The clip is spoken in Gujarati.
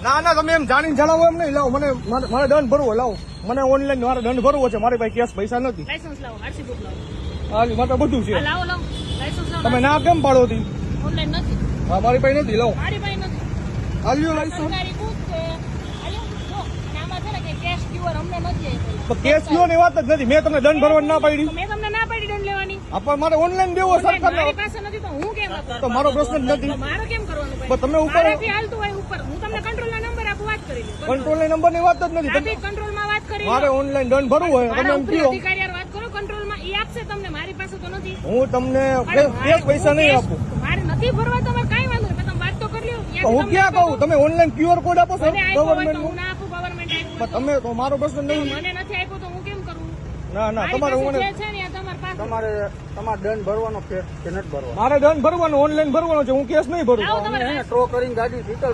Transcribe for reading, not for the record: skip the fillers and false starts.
ના ના તમે એમ જાણીને જણાવો એમ નહીં. લાવો મને મારે દંડ ભરવો. લાવો મને ઓનલાઈન મારે દંડ ભરવો છે. મારી પાસે કેશ પૈસા નથી. લાયસન્સ લાવો, આરસી બુક લાવો. હાલી મારે બધું છે. લાવો લાવો લાયસન્સ લાવો. તમે ના કેમ પાડો હતી? ઓનલાઈન નથી. હા મારી પાસે નથી. લાવો મારી પાસે નથી. હાલ્યો લાયસન્સ. સરકારી બુક છે. આલ્યો જો અને આમાં છે ને કે કેશ ક્યુઆર અમને નથી આપ્યો. તો કેસ કયો ની વાત જ નથી. મેં તમને દંડ ભરવાની ના પાડી. મેં તમને ના પાડી દંડ લેવાની. આપણ મારે ઓનલાઈન દેવો સરકાર. મારી પાસે નથી તો હું કેમ આપું? તો મારો પ્રશ્ન જ નથી. તો મારે કેમ કરવાનું ભાઈ? પણ તમે ઉપર મારાથી હાલતું હોય ઉપર. હું તમને કંટ્રોલના નંબર આપું, વાત કરી લો. કંટ્રોલ નંબર ની વાત જ નથી. ટ્રાફિક કંટ્રોલમાં વાત કરી લો. મારે ઓનલાઈન દંડ ભરવું હોય તમે મારા એમ ઉપરી કહો. અધિકારી હારે વાત કરો, કંટ્રોલમાં ઈ આપશે તમને. મારી પાસે તો નથી. હું તમને કેશ પૈસા નહીં આપું. મારે નથી ભરવા તમારે કાંઈ વાંધો નહીં. તમે વાત તો કરી લો. તો હું ક્યાં કહું? તમે ઓનલાઈન ક્યુઆર કોડ આપો છો મને આપ્યો હોય તો ગવર્મેન્ટ હું ના આપું. ગવર્મેન્ટ આપ્યું તમે તો મારો પ્રશ્ન નહીં. મને નથી આપ્યો તો હું કેમ કરું? ના ના મારી તમારે પાસે જે છે ને એ તમારી પાસે. તમારે દંડ ભરવાનો કે નથી ભરવાનો? મારે દંડ ભરવાનો ઓનલાઈન ભરવાનો છે. હું કેસ નહીં ભરું. લાવો તમારે ટ્રો કરીને ગાડી